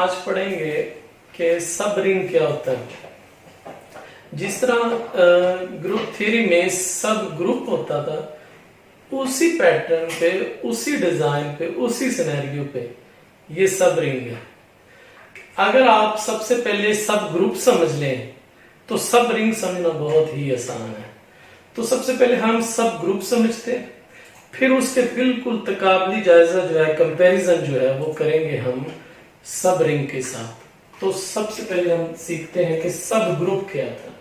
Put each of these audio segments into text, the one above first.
आज पढ़ेंगे कि सब रिंग क्या होता है। जिस तरह ग्रुप थ्योरी में सब ग्रुप होता था, उसी पैटर्न पे, उसी डिजाइन पे, उसी सिनेरियो पे ये सब रिंग है। अगर आप सबसे पहले सब ग्रुप समझ लें तो सब रिंग समझना बहुत ही आसान है। तो सबसे पहले हम सब ग्रुप समझते हैं, फिर उसके बिल्कुल तकाबली जायजा जो है, कंपैरिजन जो है वो करेंगे हम सब रिंग के साथ। तो सबसे पहले हम सीखते हैं कि सब ग्रुप क्या था।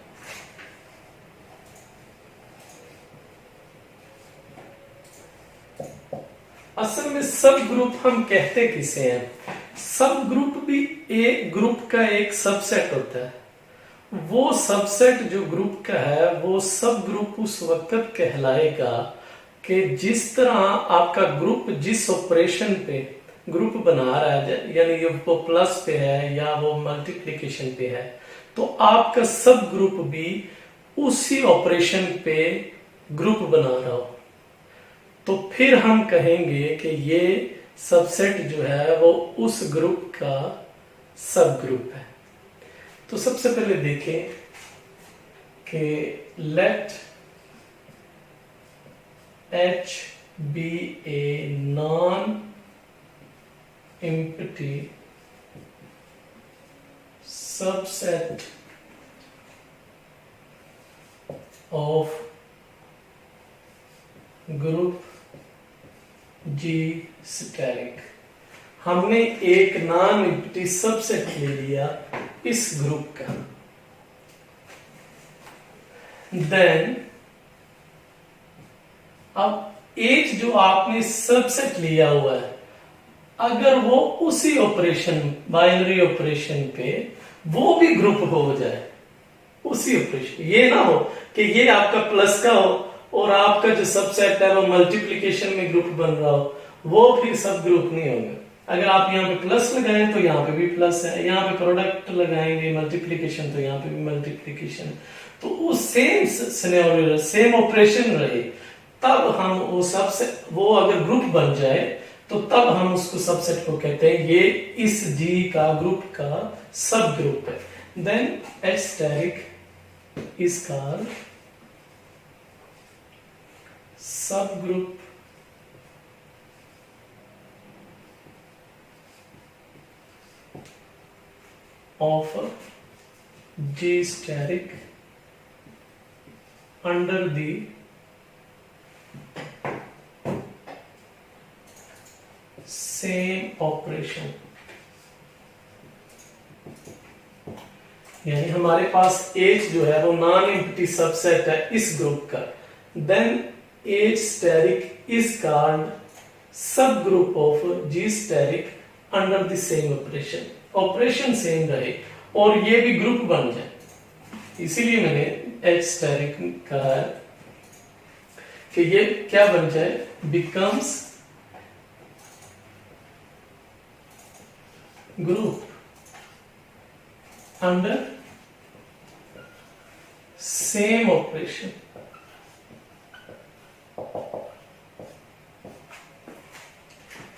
असल में सब ग्रुप हम कहते किसे हैं? सब ग्रुप भी एक ग्रुप का एक सबसेट होता है। वो सबसेट जो ग्रुप का है वो सब ग्रुप उस वक्त कहलाएगा कि जिस तरह आपका ग्रुप जिस ऑपरेशन पे ग्रुप बना रहा है, यानी वो प्लस पे है या वो मल्टीप्लिकेशन पे है, तो आपका सब ग्रुप भी उसी ऑपरेशन पे ग्रुप बना रहा हो, तो फिर हम कहेंगे कि ये सबसेट जो है वो उस ग्रुप का सब ग्रुप है। तो सबसे पहले देखें कि late H be a non-empty subset of group G steric। हमने एक नॉन एम्प्टी सबसेट ले लिया इस ग्रुप का। देन अब एच जो आपने सबसेट लिया हुआ है, अगर वो उसी ऑपरेशन बाइनरी ऑपरेशन पे वो भी ग्रुप हो जाए, उसी ऑपरेशन, ये ना हो कि ये आपका प्लस का हो और आपका जो सबसेट है वो मल्टीप्लिकेशन में ग्रुप बन रहा हो, वो फिर सब ग्रुप नहीं होगा। अगर आप यहाँ पे प्लस लगाएं तो यहाँ पे भी प्लस है, यहाँ पे प्रोडक्ट लगाएंगे मल्टीप्लिकेशन तो यहाँ पे भी मल्टीप्लिकेशन, तो उस सेम सिनेरियो सेम ऑपरेशन रहे, तब हम वो सबसेट, वो अगर ग्रुप बन जाए तो तब हम उसको सबसेट को कहते हैं ये इस जी का ग्रुप का सब ग्रुप है। Then H steric is called subgroup of G steric under the same operation। यानी हमारे पास H जो है वो नॉन एम्प्टी सबसेट है इस ग्रुप का। Then H steric is called subgroup of G steric under the same operation। Operation same रहे और ये भी ग्रुप बन जाए, इसीलिए मैंने H steric कहा है कि ये क्या बन जाए, becomes group under same operation।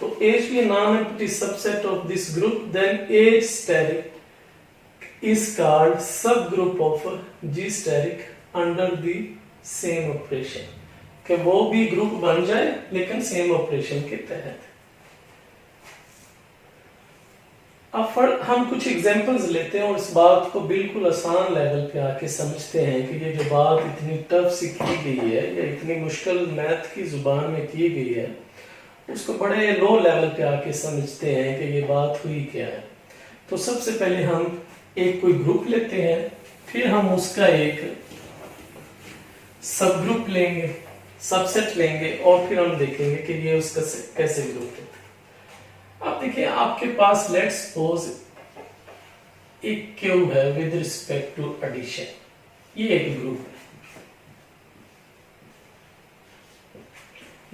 तो H be a non-empty subset of this group, then H steric is called subgroup of G steric under the same operation। कि वो भी ग्रुप बन जाए लेकिन सेम ऑपरेशन के तहत। अब हम कुछ एग्जांपल्स लेते हैं और इस बात को बिल्कुल आसान लेवल पे आके समझते हैं कि ये जो बात इतनी टफ सी की गई है या इतनी मुश्किल मैथ की जुबान में की गई है, उसको बड़े लो लेवल पे आके समझते हैं कि ये बात हुई क्या है। तो सबसे पहले हम एक कोई ग्रुप लेते हैं, फिर हम उसका एक सब ग्रुप लेंगे, सबसेट लेंगे और फिर हम देखेंगे कि ये उसका कैसे ग्रुप है। अब देखिए आपके पास लेट्स सपोज एक क्यू है विद रिस्पेक्ट टू एडिशन, ये एक ग्रुप है।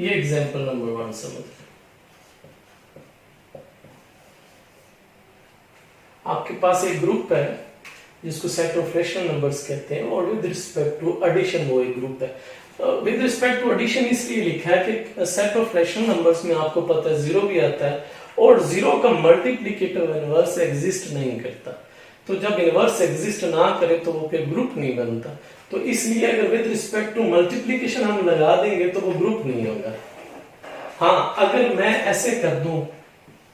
ये एग्जांपल नंबर 1 समझ। आपके पास एक ग्रुप है जिसको सेट ऑफ रैशनल नंबर्स कहते हैं और विद रिस्पेक्ट टू एडिशन वो एक ग्रुप है। विद रिस्पेक्ट टू एडिशन इसलिए लिखा है कि सेट ऑफ रैशनल नंबर्स में आपको पता है 0 भी आता है और जीरो का मल्टीप्लिकेटिव इनवर्स एग्जिस्ट नहीं करता। तो जब इनवर्स एग्जिस्ट ना करे तो वो फिर ग्रुप नहीं बनता। तो इसलिए अगर विद रिस्पेक्ट टू मल्टीप्लिकेशन हम लगा देंगे तो वो ग्रुप नहीं होगा। हाँ, अगर मैं ऐसे कर दूं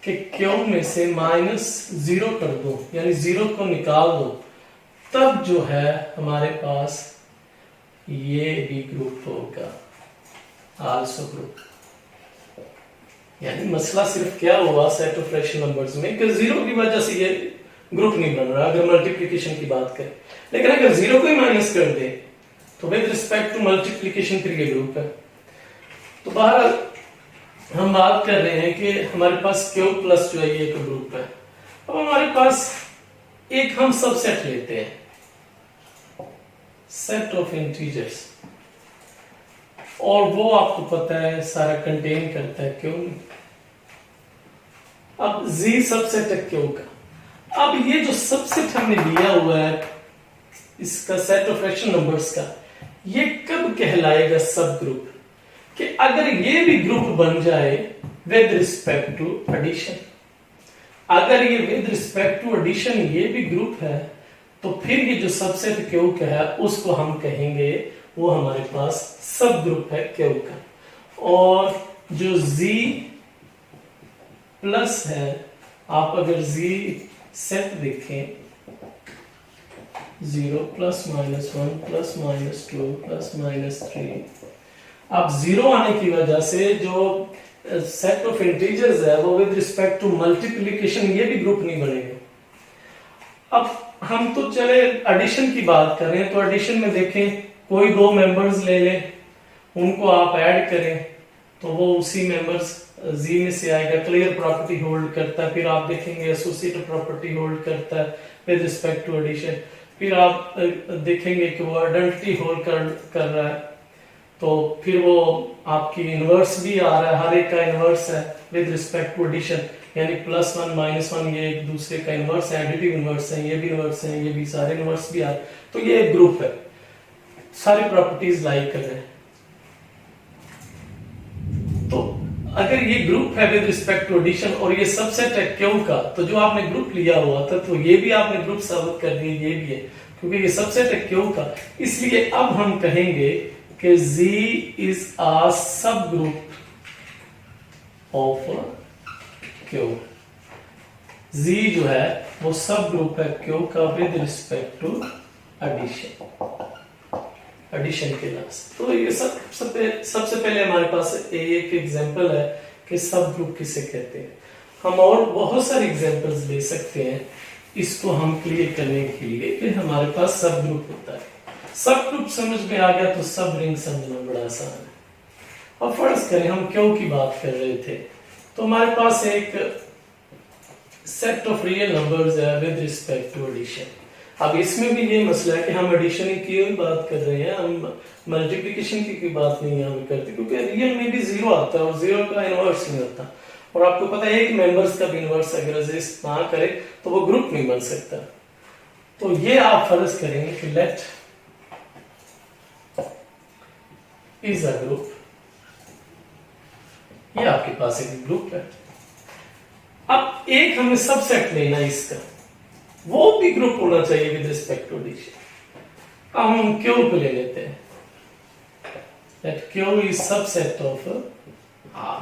कि क्यू में से -0 कर दूं, यानी 0 को निकाल दूं, तब जो है हमारे पास ये भी ग्रुप होगा, आल्सो ग्रुप। यानी मसला सिर्फ क्या हुआ सेट ऑफ रैशनल नंबर्स में कि 0 की वजह से ये ग्रुप नहीं बन रहा अगर मल्टीप्लिकेशन की बात करें। लेकिन अगर 0 को ही माइनस कर दे तो विद रिस्पेक्ट टू मल्टीप्लिकेशन फिर ये ग्रुप है। तो बहरहाल हम बात कर रहे हैं कि हमारे पास क्यू प्लस जो है ये एक ग्रुप है। अब हमारे पास एक हम सबसेट लेते हैं, सेट ऑफ इंटीजर्स, और वो आपको पता है सारा कंटेन करता है क्यू। अब जी सबसेट है क्यू का। अब ये जो सबसेट हमने लिया हुआ है इसका सेट ऑफ रैशनल नंबर्स का, ये कब कहलाएगा सब ग्रुप? कि अगर ये भी ग्रुप बन जाए विद रिस्पेक्ट टू एडिशन। अगर ये विद रिस्पेक्ट टू एडिशन ये भी ग्रुप है तो फिर ये जो सबसेट क्यू का है उसको हम कहेंगे वो हमारे पास सब ग्रुप है क्यू का। और जो z प्लस है, आप अगर z सेट देखें 0 प्लस -1 प्लस -2 प्लस -3, अब 0 आने की वजह से जो सेट ऑफ इंटीजर्स है वो विद रिस्पेक्ट टू मल्टीप्लिकेशन ये भी ग्रुप नहीं बनेगा। अब हम तो चले एडिशन की बात कर रहे हैं, तो एडिशन में देखें कोई दो मेंबर्स ले लें, उनको आप ऐड करें तो वो उसी मेंबर्स जी में से आएगा। क्लियर प्रॉपर्टी होल्ड करता है। फिर आप देखेंगे एसोसिएटिव प्रॉपर्टी होल्ड करता है विद रिस्पेक्ट टू एडिशन। फिर आप देखेंगे कि वो आइडेंटिटी होल्ड कर रहा है, तो फिर वो आपकी इनवर्स भी आ रहा है, हर एक का इनवर्स है विद रिस्पेक्ट टू एडिशन, यानी +1 -1 ये एक दूसरे का इनवर्स है, एडिटिव इनवर्स है, ये भी इनवर्स है, ये भी सारे इनवर्स भी आ रहे, तो ये एक ग्रुप है, सारी प्रॉपर्टीज लाइक कर रहे हैं। तो अगर ये ग्रुप है विद रिस्पेक्ट टू एडिशन और ये सबसेट है क्यू का, तो जो आपने ग्रुप लिया हुआ था तो ये भी आपने ग्रुप साबित कर दिया, ये भी है, क्योंकि ये सबसेट है क्यू का। इसलिए अब हम कहेंगे कि Z इज अ सब ग्रुप ऑफ Q। Z जो है वो सब ग्रुप है Q का विद रिस्पेक्ट टू एडिशन के लास्ट। तो ये सबसे पहले हमारे पास एक एग्जांपल है कि सब ग्रुप किसे कहते हैं। हम और बहुत सारे एग्जांपल्स ले सकते हैं इसको हम क्लियर करने के लिए कि हमारे पास सब ग्रुप होता है। सब ग्रुप समझ में आ गया तो सब रिंग समझना बड़ा आसान है। और फर्ज करें हम क्यू की बात कर रहे थे, तो हमारे पास एक सेट ऑफ रियल नंबर्स है विद रिस्पेक्ट टू एडिशन। अब इसमें भी ये मसला है कि हम एडिशन की बात कर रहे हैं, हम मल्टीप्लिकेशन की बात नहीं यहाँ पे करते, क्योंकि रियल में भी 0 आता है और 0 का इनवर्स नहीं होता। और आपको पता है एक मेंबर्स का भी इनवर्स अगर एग्जिस्ट ना करे तो वो ग्रुप नहीं बन सकता। तो ये आप फर्ज करेंगे कि लेट इज अ ग्रुप, ये आपके पास एक ग्रुप है। अब एक हमें सबसेट लेना है इसका, वो भी ग्रुप होना चाहिए विद रिस्पेक्ट टू एडिशन। अब हम क्यू को ले लेते हैं, let Q is subset of R,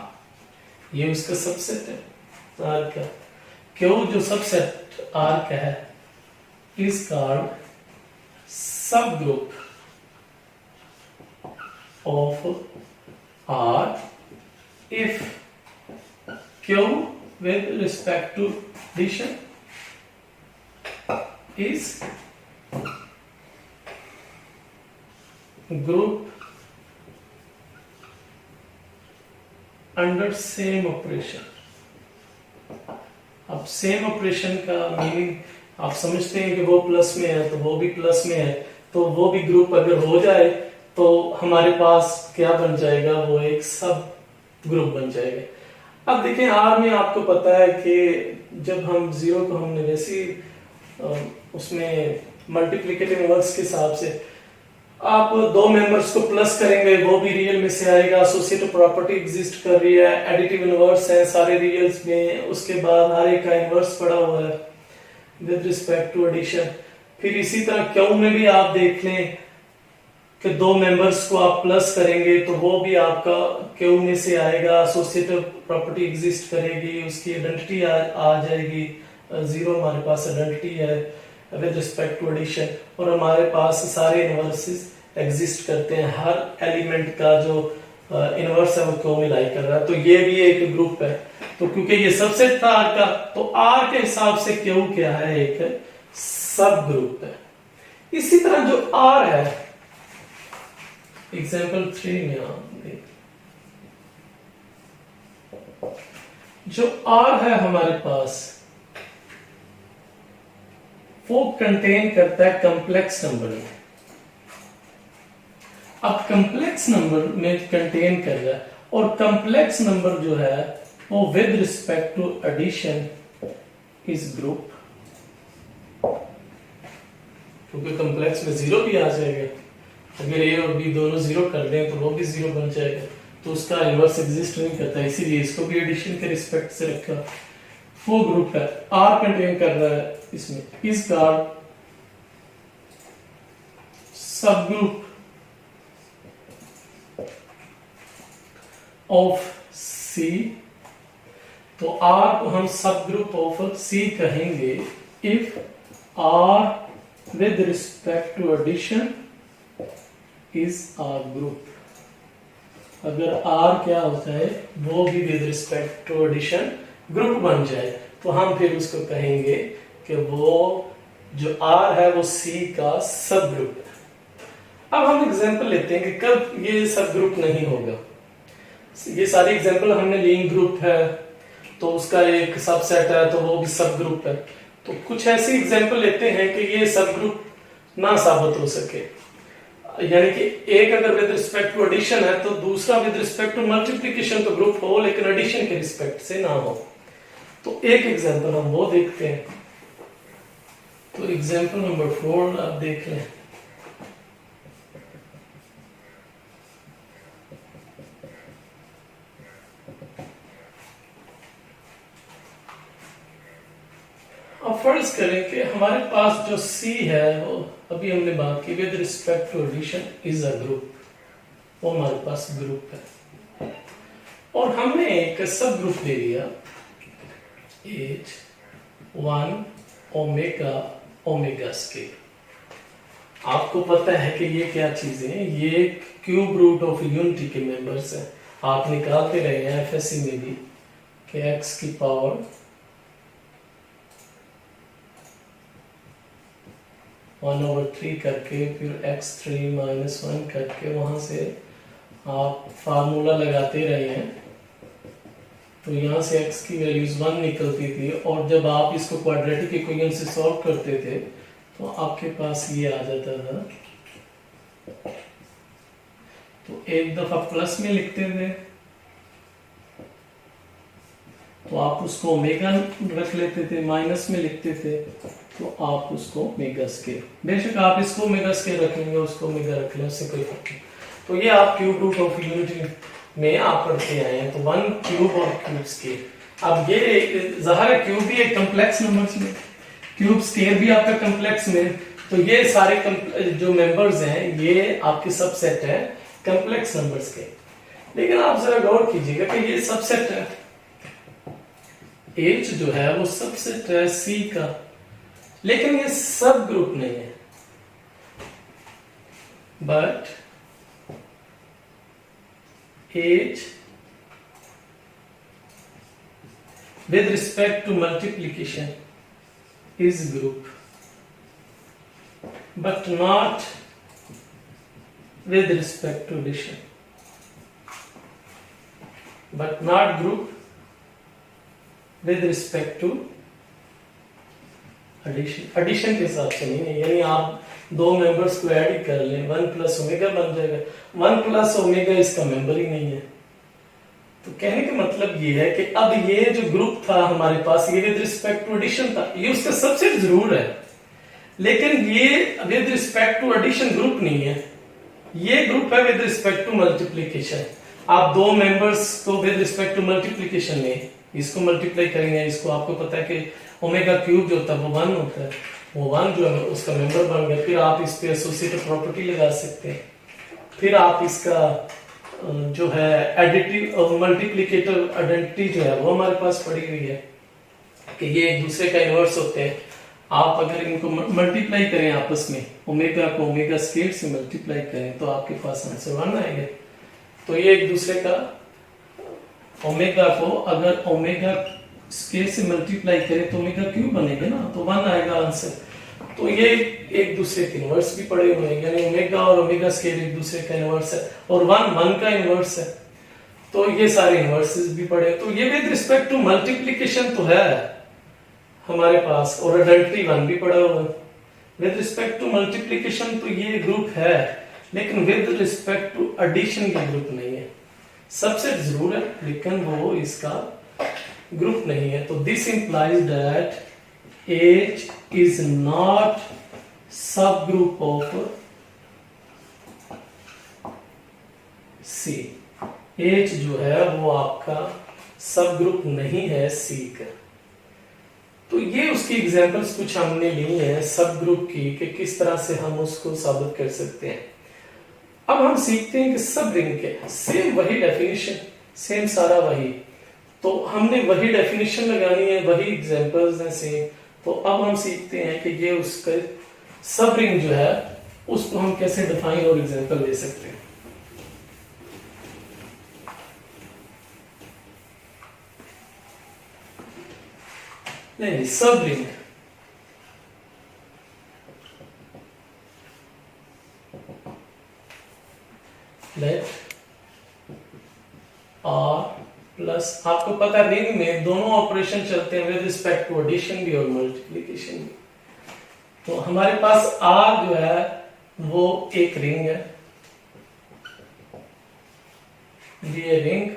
ये उसका सबसेट है आर का। क्यू जो सबसेट आर का है इज कॉल्ड सब group of R if Q with respect to addition is group under same operation। अब सेम ऑपरेशन का मीनिंग आप समझते हैं कि वो प्लस में है तो वो भी प्लस में है, तो वो भी ग्रुप अगर हो जाए तो हमारे पास क्या बन जाएगा, वो एक सब ग्रुप बन जाएगा। अब देखें आर में आपको पता है कि जब हम 0 को हमने वैसे उसमें मल्टीप्लिकेटिव इनवर्स के हिसाब से आप दो मेंबर्स को प्लस करेंगे वो भी रियल में से आएगा, एसोसिएटिव प्रॉपर्टी एग्जिस्ट कर रही है, एडिटिव इनवर्स है सारे रियल्स में, उसके बाद हर एक का इनवर्स पड़ा हुआ है विद रिस्पेक्ट टू एडिशन। फिर इसी तरह क्यू में भी आप देख लें कि दो मेंबर्स को आप प्लस करेंगे तो वो भी आपका क्यू में से आएगा, एसोसिएटिव प्रॉपर्टी एग्जिस्ट करेगी, उसकी आइडेंटिटी आ जाएगी, जीरो हमारे पास आइडेंटिटी है विद रिस्पेक्ट टू एडिशन, और हमारे पास सारे इनवर्सेस एग्जिस्ट करते हैं, हर एलिमेंट का जो इनवर्स है वो क्यू में लाई कर रहा है, तो ये भी एक ग्रुप है। तो क्योंकि ये सबसेट था आर का, तो आर के हिसाब से क्यू क्या है, एक सब ग्रुप है। इसी तरह जो आर है, एग्जाम्पल 3 में आप देख, जो आर है हमारे पास वो कंटेन करता है कॉम्प्लेक्स नंबर में। अब कॉम्प्लेक्स नंबर में कंटेन कर रहा है, और कॉम्प्लेक्स नंबर जो है वो विद रिस्पेक्ट टू एडिशन इस ग्रुप, क्योंकि कॉम्प्लेक्स में जीरो भी आ जाएगा, अगर ए और बी दोनों जीरो कर दें तो वो भी जीरो बन जाएगा, तो उसका इनवर्स एग्जिस्ट नहीं करता, इसीलिए इसको भी एडिशन के रिस्पेक्ट से रखा। वो ग्रुप है, आर कंटेन कर रहा है इसमें, इसका सब ग्रुप ऑफ सी, तो आर को हम सब ग्रुप ऑफ सी कहेंगे if R with respect to addition is R group. अगर आर क्या होता है, वो भी with respect to addition group बन जाए, तो हम फिर उसको कहेंगे कि वो जो आर है वो सी का सब ग्रुप है। अब हम एग्जांपल लेते हैं कि कब ये सब ग्रुप नहीं होगा। ये सारी एग्जांपल हमने ली, ग्रुप है तो उसका एक सबसेट है तो वो भी सब ग्रुप है, तो कुछ ऐसी एग्जांपल लेते हैं कि ये सब ग्रुप ना साबित हो सके, यानी कि एक अगर विद रिस्पेक्ट टू एडिशन है तो दूसरा विद रिस्पेक्ट टू मल्टीप्लिकेशन तो ग्रुप हो, लेकिन एडिशन के रिस्पेक्ट से ना हो। तो एक एग्जांपल हम वो देखते हैं, तो एग्जांपल नंबर 4 आप देख लें। अब फर्ज करें कि हमारे पास जो C है वो अभी हमने बात की with respect to addition is a group, वो हमारे पास ग्रुप है, और हमने एक सब ग्रुप ले लिया H1 ओमेगा ओमेगा स्केयर। आपको पता है कि ये क्या चीजें हैं, ये क्यूब रूट ऑफ यूनिटी के मेंबर्स हैं, आप निकालते रहे हैं एफएससी में भी कि x की पावर 1/3 करके फिर x3 - 1 करके वहां से आप फार्मूला लगाते रहे हैं, तो यहाँ से x की वैल्यूज 1 निकलती थी, और जब आप इसको क्वाड्रेटिक इक्वेशन से सॉल्व करते थे तो आपके पास ये आ जाता था। तो एक दफा प्लस में लिखते थे तो आप उसको ओमेगा रख लेते थे, माइनस में लिखते थे तो आप उसको ओमेगा स्केयर, बेशक आप इसको ओमेगा स्केयर रख लेंगे, उसको ओमेगा रख लें, उससे कोई फर्क नहीं। तो ये आप क्यूब रूट ऑफ यूनिटी में आप पढ़ते आए हैं, तो 1 क्यूब और क्यूब स्केयर। अब ये ज़ाहिर है क्यूब भी एक कॉम्प्लेक्स नंबर्स में, क्यूब स्केयर भी आपका कॉम्प्लेक्स में, तो ये सारे जो मेंबर्स हैं ये आपके सबसेट है कॉम्प्लेक्स नंबर्स के। लेकिन आप जरा गौर कीजिएगा कि ये सबसेट है, H जो है वो सबसेट है C का, लेकिन ये सब ग्रुप नहीं है, but H with respect to multiplication is group, but not with respect to addition, but not group with respect to addition के हिसाब से नहीं है, यानी आप दो मेंबर्स को ऐड ही कर लें 1 प्लस ओमेगा बन जाएगा, 1 प्लस ओमेगा इसका मेंबर ही नहीं है। तो कहने का मतलब ये है कि अब ये जो ग्रुप था हमारे पास, ये विद रिस्पेक्ट टू एडिशन था, ये उसका सबसेट जरूर है, लेकिन ये with respect to addition group नहीं है, ये ग्रुप है विद रिस्पेक्ट टू मल्टीप्लीकेशन। आप दो मेंबर्स को विद रिस्पेक्ट टू मल्टीप्लीकेशन में इसको मल्टीप्लाई करेंगे, इसको आपको पता है कि ओमेगा क्यूब जो होता है वो 1 होता है, वो 1 जो है उसका मेंबर बन गया। फिर आप इस पे एसोसिएटिव प्रॉपर्टी लगा सकते हैं। फिर आप इसका जो है एडिटिव और मल्टीप्लिकेटिव आइडेंटिटी जो है वो हमारे पास पड़ी हुई है कि ये एक दूसरे का इनवर्स होते हैं। आप अगर इनको मल्टीप्लाई करें आपस में, ओमेगा को ओमेगा स्क्वायर से मल्टीप्लाई करें तो आपके पास आंसर 1 आएगा। तो ये एक दूसरे का ओमेगा को अगर ओमेगा स्क्वायर से मल्टीप्लाई करें तो ओमेगा क्यूब बनेगा ना, तो 1 आएगा आंसर। तो ये एक दूसरे के इनवर्स भी पड़े हुए हैं, यानी ओमेगा और ओमेगा स्क्वायर एक दूसरे का इनवर्स है और 1 का इनवर्स है। तो ये सारे इनवर्सेस भी पड़े। तो ये विद रिस्पेक्ट टू मल्टीप्लिकेशन तो है हमारे पास, और आइडेंटिटी 1 भी पड़ा हुआ है। विद रिस्पेक्ट टू मल्टीप्लिकेशन तो ये ग्रुप है, लेकिन विद रिस्पेक्ट टू एडिशन का ग्रुप नहीं है। सबसेट जरूर है लेकिन वो इसका ग्रुप नहीं है। तो this implies that H is not subgroup of C। H जो है वो आपका सब ग्रुप नहीं है C का। तो ये उसकी एग्जांपल्स कुछ हमने ली हैं सब ग्रुप की कि किस तरह से हम उसको साबित कर सकते हैं। अब हम सीखते हैं कि सब रिंग के सेम वही डेफिनेशन, सेम सारा वही, तो हमने वही डेफिनेशन लगानी है, वही एग्जांपल्स हैं सेम। तो अब हम सीखते हैं कि ये उसका सब रिंग जो है उसको हम कैसे डिफाइन और एग्जांपल दे सकते हैं। नहीं, सब रिंग लेट आर प्लस, आपको पता है रिंग में दोनों ऑपरेशन चलते हैं विद रिस्पेक्ट टू एडिशन भी और मल्टीप्लिकेशन भी। तो हमारे पास आर जो है वो एक रिंग है, ये ring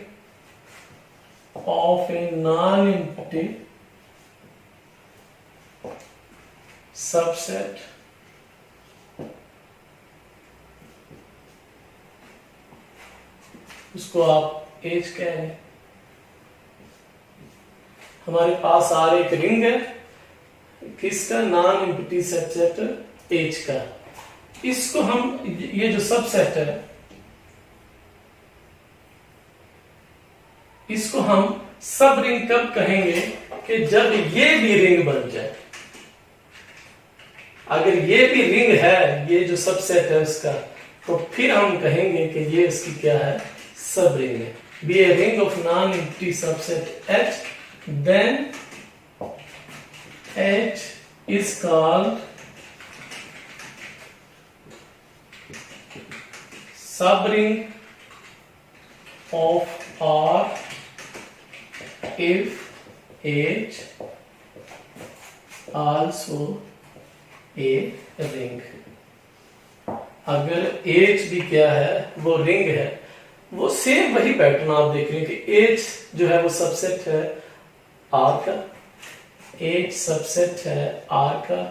of a non empty subset उसको आप एच कह रहे हैं। हमारे पास आर एक रिंग है किसका, नॉन एम्प्टी सबसेट एच का। इसको हम ये जो सबसेट है इसको हम सब रिंग कब कहेंगे कि जब ये भी रिंग बन जाए। अगर ये भी रिंग है, ये जो सबसेट है उसका, तो फिर हम कहेंगे कि ये इसकी क्या है, सब रिंग है। Be a ring of non empty subset H, then H is called subring of R if H also a ring। अगर H भी क्या है, वो रिंग है, वो सेम वही पैटर्न आप देख रहे हैं कि H जो है वो सबसेट है R का, H सबसेट है R का,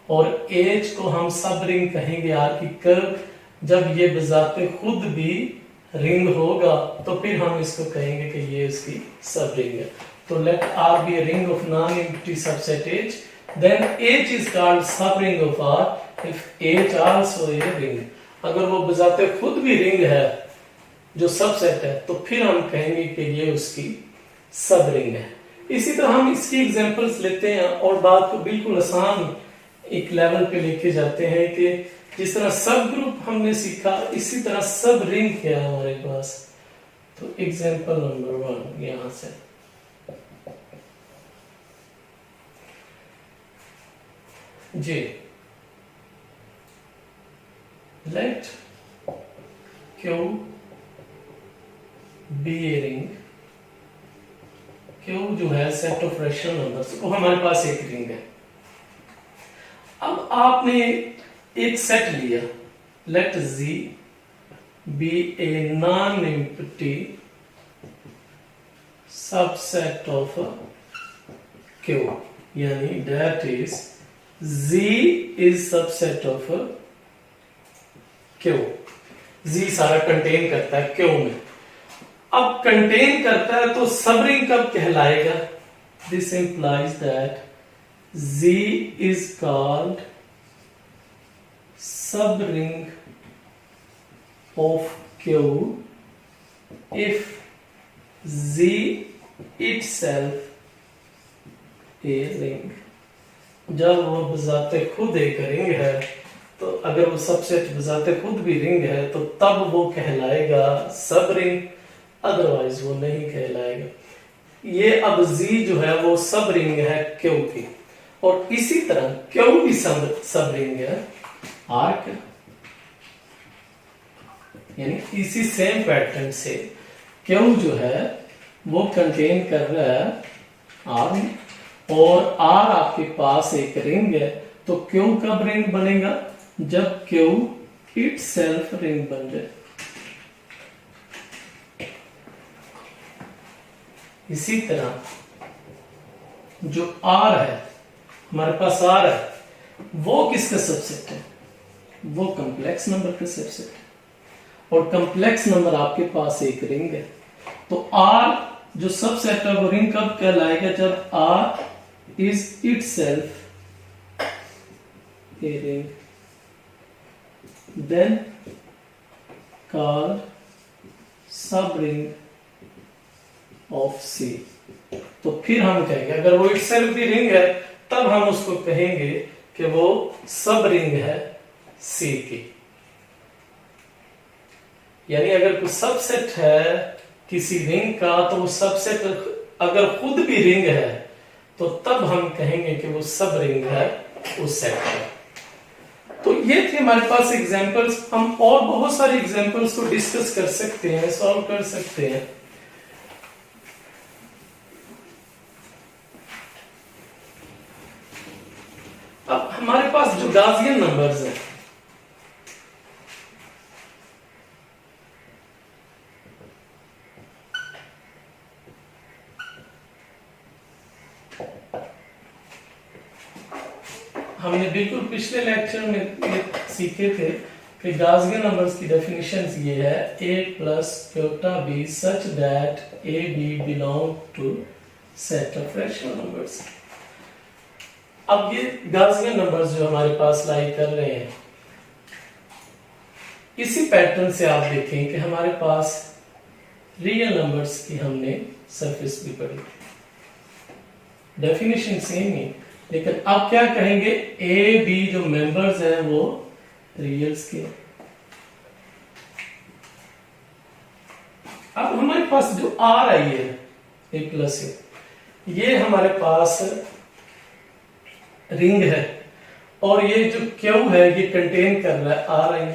और H को हम सब रिंग कहेंगे R की कब, जब ये बजाते खुद भी रिंग होगा तो फिर हम इसको कहेंगे कि ये इसकी सब रिंग है। तो late R be a ring of non-empty subset H, then H is called subring of R if H also a ring। अगर वो बजाते खुद भी रिंग है जो सबसेट है तो फिर हम कहेंगे कि ये उसकी सब रिंग है। इसी तरह हम इसकी एग्जांपल्स लेते हैं और बात को बिल्कुल आसान एक लेवल पे लेके जाते हैं कि जिस तरह सब ग्रुप हमने सीखा, इसी तरह सब रिंग क्या है हमारे पास। तो एग्जांपल नंबर 1 यहां से, जी late Q be a ring। Q जो है सेट ऑफ रैशनल नंबर्स, वो हमारे पास एक रिंग है। अब आपने एक सेट लिया, late Z be a non-empty subset of Q, यानी that is Z is subset of Q। जी सारा कंटेन करता है क्यू में। अब कंटेन करता है तो सब रिंग कब कहलाएगा? This implies that Z is called sub ring of Q if Z itself a ring। जब वो बजाते खुद एक रिंग है, तो अगर वो सबसेट बजाते खुद भी रिंग है तो तब वो कहलाएगा सब रिंग, अदरवाइज वो नहीं कहलाएगा। ये अब Z जो है वो सब रिंग है Q की, और इसी तरह Q भी सब रिंग है R का। यानी इसी सेम पैटर्न से Q जो है वो कंटेन कर रहा है R में, और R आपके पास एक रिंग है, तो Q कब रिंग बनेगा? जब Q इटसेल्फ रिंग बन जाए। इसी तरह जो R है, हमारे पास R है, वो किसका सबसेट है? वो कॉम्प्लेक्स नंबर का सबसेट है, और कॉम्प्लेक्स नंबर आपके पास एक रिंग है। तो R जो सबसेट है वो रिंग कब कहलाएगा? जब R is itself a ring, then called subring of C। तो फिर हम कहेंगे, अगर वो itself भी रिंग है तब हम उसको कहेंगे कि वो सब रिंग है C की। यानी अगर कोई सबसेट है किसी रिंग का, तो वो सबसेट अगर खुद भी रिंग है तो तब हम कहेंगे कि वो सब रिंग है उस सेट का। तो ये थे हमारे पास एग्जांपल्स। हम और बहुत सारे एग्जांपल्स को डिस्कस कर सकते हैं, सॉल्व कर सकते हैं। अब हमारे पास जो गॉसियन नंबर्स हैं, हमने बिल्कुल पिछले लेक्चर में ये सीखे थे कि गॉसियन नंबर्स की डेफिनेशंस ये है, a plus iota b such that a b belong to set of rational numbers. अब ये गॉसियन नंबर्स जो हमारे पास लाई कर रहे हैं, इसी पैटर्न से आप देखें कि हमारे पास रियल नंबर्स की हमने सरफेस भी पढ़ी थी, डेफिनेशन सेम ही, लेकिन अब क्या कहेंगे? ए बी जो मेंबर्स हैं वो रियल्स के। अब हमारे पास जो आर आई है ए प्लस ए, ये हमारे पास रिंग है, और ये जो क्यू है ये कंटेन कर रहा है are I.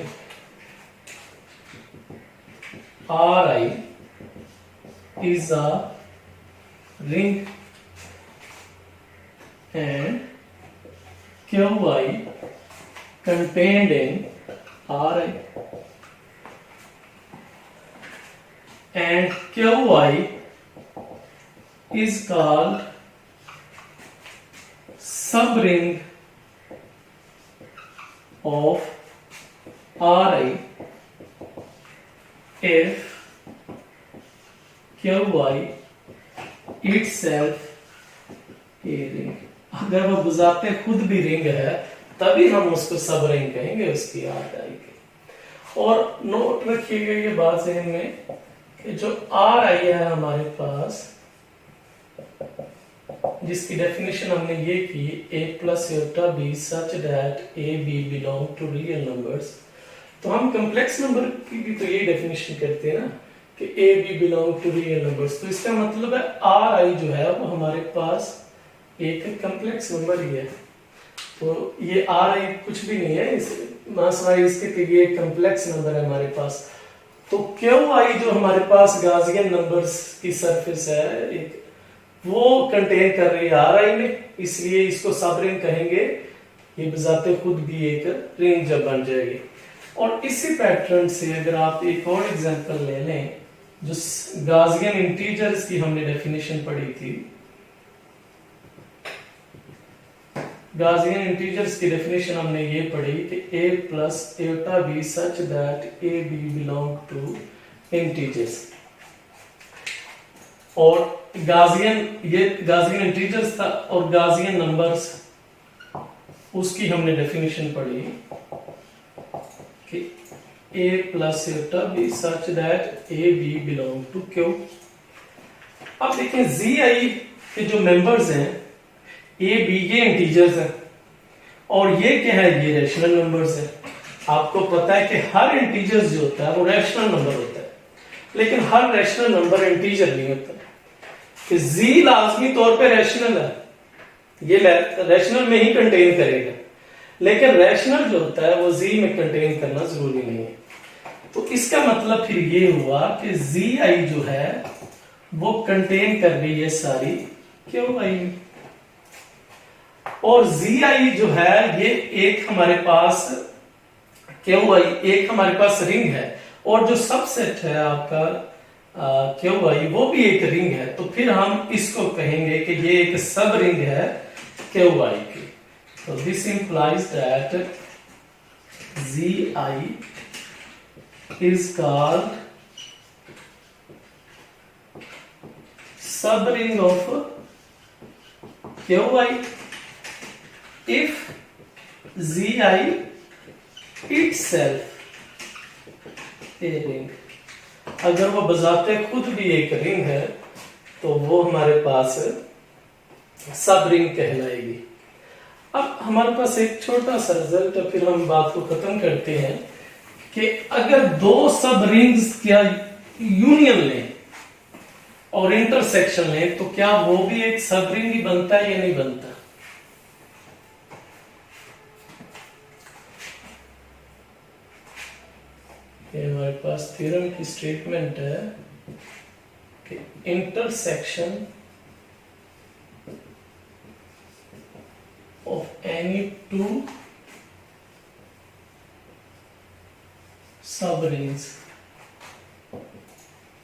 Are I is a ring and Qi contained in Ri, and Qi is called subring of Ri if Qi itself a ring। अगर वो बजाते खुद भी रिंग है तभी हम उसको सब रिंग कहेंगे उसकी आर आई के। और नोट रखिएगा ये बात ज़हन में कि जो आर आई है हमारे पास, जिसकी डेफिनेशन हमने ये की, a plus iota b such that a b belong to real numbers, तो हम कॉम्प्लेक्स नंबर की भी तो यही डेफिनेशन करते हैं ना कि a b belong to real numbers. तो इसका मतलब है आर आई जो है वो हमारे पास एक कॉम्प्लेक्स नंबर ही है। तो ये आर आई कुछ भी नहीं है सिवाय इसके कि ये कॉम्प्लेक्स नंबर है हमारे पास। तो क्यू आई जो हमारे पास गॉसियन नंबर्स की सरफेस है एक, वो कंटेन कर रही है आर आई में, इसलिए इसको सब रिंग कहेंगे। ये बजाते खुद भी एक रिंग जब बन जाएगी। और इसी पैटर्न से अगर आप एक और एग्जांपल ले लें, जो गॉसियन इंटीजर्स की हमने डेफिनेशन पढ़ी थी, गाउसियन इंटीजर्स की डेफिनेशन हमने ये पढ़ी कि a plus iota b such that a b belong to integers. और गाउसियन इंटीजर्स था और गाउसियन नंबर्स, उसकी हमने डेफिनेशन पढ़ी कि a plus iota b such that a b belong to Q. अब देखें zi के जो मेंबर्स हैं ए बी ये इंटीजर्स हैं और ये क्या है, ये रैशनल नंबर्स हैं। आपको पता है कि हर इंटीजर्स जो होता है वो रैशनल नंबर होता है, लेकिन हर रैशनल नंबर इंटीजर नहीं होता। कि जी लाजमी तौर पे रैशनल है, ये रैशनल में ही कंटेन करेगा, लेकिन रैशनल जो होता है वो जी में कंटेन करना जरूरी नहीं है। तो इसका मतलब फिर ये हुआ कि जी आई जो है वो कंटेन कर रही है सारी क्यू आई, और जी आई जो है ये एक हमारे पास क्यू आई, एक हमारे पास रिंग है, और जो सबसेट है आपका क्यू आई वो भी एक रिंग है। तो फिर हम इसको कहेंगे कि ये एक सब रिंग है क्यू आई की। तो this implies that G I is called subring of Q I if zi itself a ring। अगर वो बजाते खुद भी एक रिंग है तो वो हमारे पास सब रिंग कहलाएगी। अब हमारे पास एक छोटा सा रिजल्ट है, फिर हम बात को खत्म करते हैं कि अगर दो सब रिंग्स क्या यूनियन लें और इंटरसेक्शन लें तो क्या वो भी एक सब रिंग ही बनता है या नहीं बनता। ये हमारे पास थ्योरम की स्टेटमेंट है कि इंटरसेक्शन ऑफ एनी टू सब रिंग्स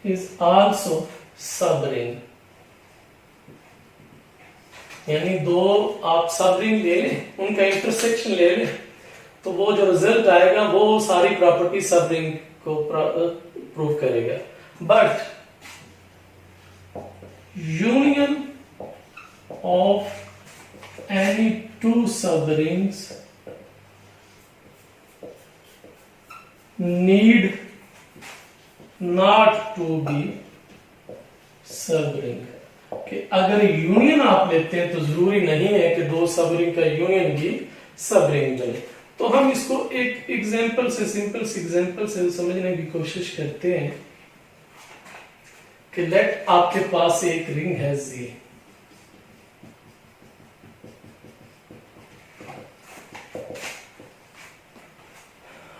इज आल्सो सब रिंग। यानी दो आप सब रिंग ले लें, उनका इंटरसेक्शन ले लें, तो वो जो रिजल्ट आएगा वो सारी प्रॉपर्टी सब रिंग को प्रूव करेगा। But union of any two subrings need not to be subring. कि अगर यूनियन आप लेते हैं तो जरूरी नहीं है कि दो सब रिंग का यूनियन भी सब रिंग बने। तो हम इसको एक एग्जांपल से, सिंपल से एग्जांपल से समझने की कोशिश करते हैं कि लेट आपके पास एक रिंग है जी,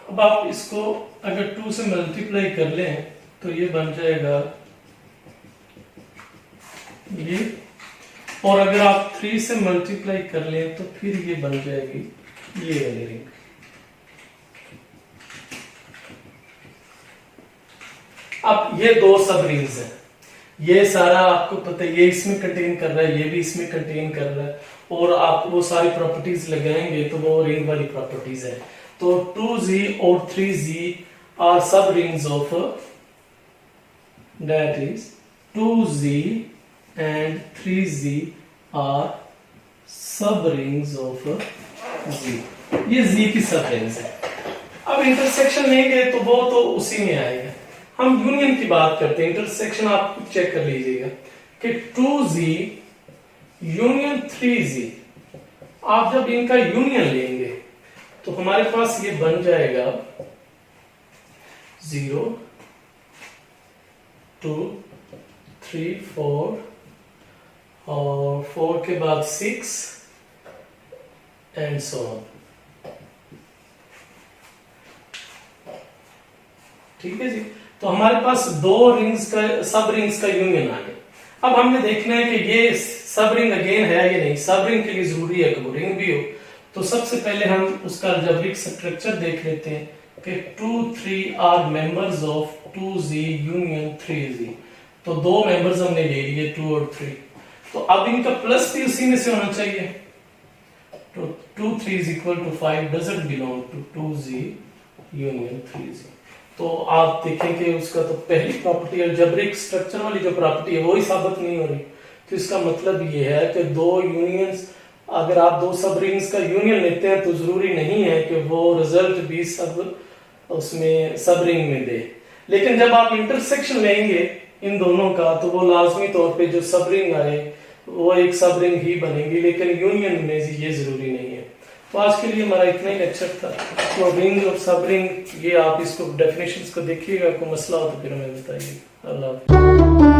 अब आप इसको अगर 2 से मल्टीप्लाई कर लें तो ये बन जाएगा ये, और अगर आप 3 से मल्टीप्लाई कर लें तो फिर ये बन जाएगी ये वाली रिंग। अब ये दो सब रिंग्स हैं, ये सारा आपको पता है, ये इसमें कंटेन कर रहा है, ये भी इसमें कंटेन कर रहा है, और आप वो सारी प्रॉपर्टीज लगाएंगे तो वो रिंग वाली प्रॉपर्टीज है। तो 2z और 3z are subrings of, that is 2z and 3z are subrings of z। ये z की सब रिंग्स है। अब इंटरसेक्शन लेंगे तो वो तो उसी में आएगा। हम यूनियन की बात करते हैं, इंटरसेक्शन आप चेक कर लीजिएगा कि 2z यूनियन 3z, आप जब इनका यूनियन लेंगे तो हमारे पास ये बन जाएगा 0 2 3 4 और 4 के बाद 6 एंड सो ऑन। ठीक है जी। तो हमारे पास दो रिंग्स का, सब रिंग्स का यूनियन आ गया। अब हमने देखना है कि ये सब रिंग अगेन है या नहीं। सब रिंग के लिए जरूरी है कि वो रिंग भी हो। तो सबसे पहले हम उसका अलजेब्रिक स्ट्रक्चर देख लेते हैं कि 2 3 are members of 2z union 3z। तो दो मेंबर्स हमने ले लिए 2 और 3। तो अब इनका प्लस भी उसी में से होना चाहिए। तो 2 3 is equal to 5 doesn't belong to 2z union 3z। तो आप देखेंगे उसका तो पहली प्रॉपर्टी अलजेब्रिक स्ट्रक्चर वाली जो प्रॉपर्टी है वो ही साबित नहीं हो रही। तो इसका मतलब ये है कि दो यूनियंस, अगर आप दो सब रिंग्स का यूनियन लेते हैं तो जरूरी नहीं है कि वो रिजल्ट भी सब उसमें सब रिंग में दे, लेकिन जब आप इंटरसेक्शन लेंगे इन दोनों का तो वो लाजमी तौर पे जो सब रिंग आए वो एक सब रिंग ही बनेगी, लेकिन यूनियन में ये जरूरी नहीं है। तो आज के लिए हमारा इतना ही लेक्चर था। तो रिंग और सब रिंग ये आप इसको डेफिनेशंस को देखिएगा, कोई मसला हो तो फिर हमें बताइए। अल्लाह हाफिज़।